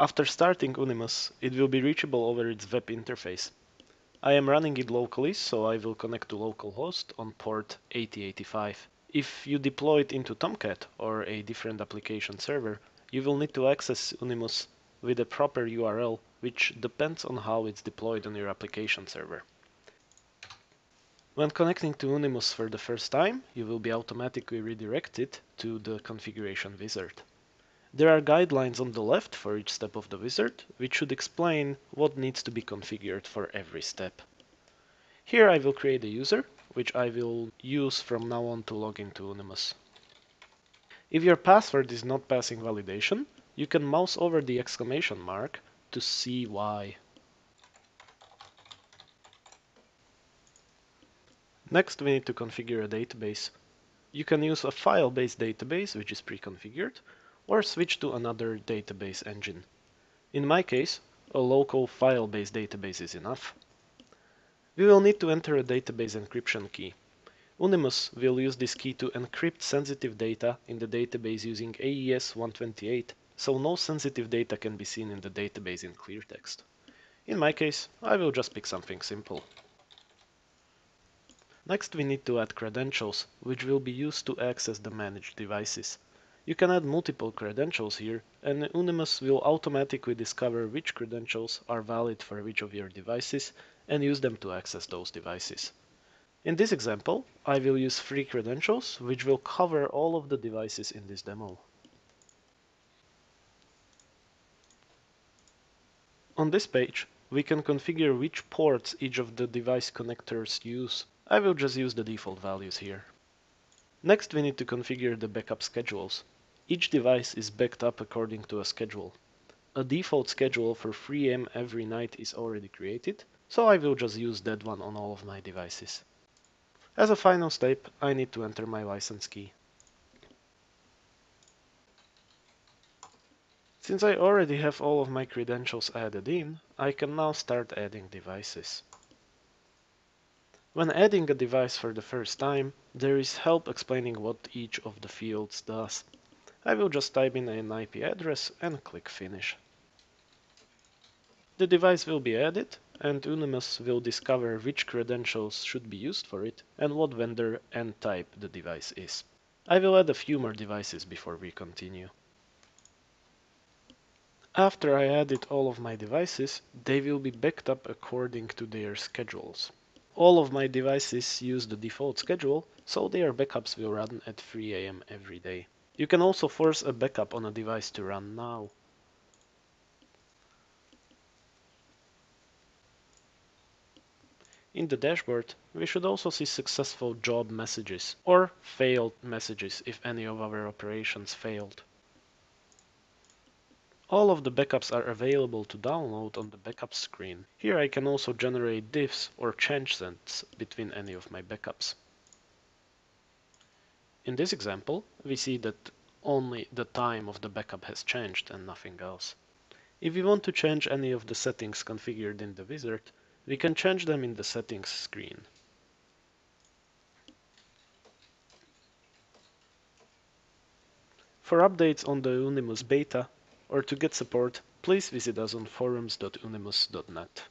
After starting Unimus, it will be reachable over its web interface. I am running it locally, so I will connect to localhost on port 8085. If you deploy it into Tomcat or a different application server, you will need to access Unimus with a proper URL, which depends on how it's deployed on your application server. When connecting to Unimus for the first time, you will be automatically redirected to the configuration wizard. There are guidelines on the left for each step of the wizard, which should explain what needs to be configured for every step. Here I will create a user, which I will use from now on to log into Unimus. If your password is not passing validation, you can mouse over the exclamation mark to see why. Next, we need to configure a database. You can use a file-based database, which is pre-configured, or switch to another database engine. In my case, a local file-based database is enough. We will need to enter a database encryption key. Unimus will use this key to encrypt sensitive data in the database using AES 128, so no sensitive data can be seen in the database in clear text. In my case, I will just pick something simple. Next, we need to add credentials, which will be used to access the managed devices. You can add multiple credentials here, and Unimus will automatically discover which credentials are valid for which of your devices and use them to access those devices. In this example, I will use 3 credentials, which will cover all of the devices in this demo. On this page, we can configure which ports each of the device connectors use. I will just use the default values here. Next, we need to configure the backup schedules. Each device is backed up according to a schedule. A default schedule for 3 AM every night is already created, so I will just use that one on all of my devices. As a final step, I need to enter my license key. Since I already have all of my credentials added in, I can now start adding devices. When adding a device for the first time, there is help explaining what each of the fields does. I will just type in an IP address and click Finish. The device will be added, and Unimus will discover which credentials should be used for it and what vendor and type the device is. I will add a few more devices before we continue. After I added all of my devices, they will be backed up according to their schedules. All of my devices use the default schedule, so their backups will run at 3 AM every day. You can also force a backup on a device to run now. In the dashboard, we should also see successful job messages or failed messages if any of our operations failed. All of the backups are available to download on the backup screen. Here I can also generate diffs or change sets between any of my backups. In this example, we see that only the time of the backup has changed and nothing else. If we want to change any of the settings configured in the wizard, we can change them in the settings screen. For updates on the Unimus beta or to get support, please visit us on forums.unimus.net.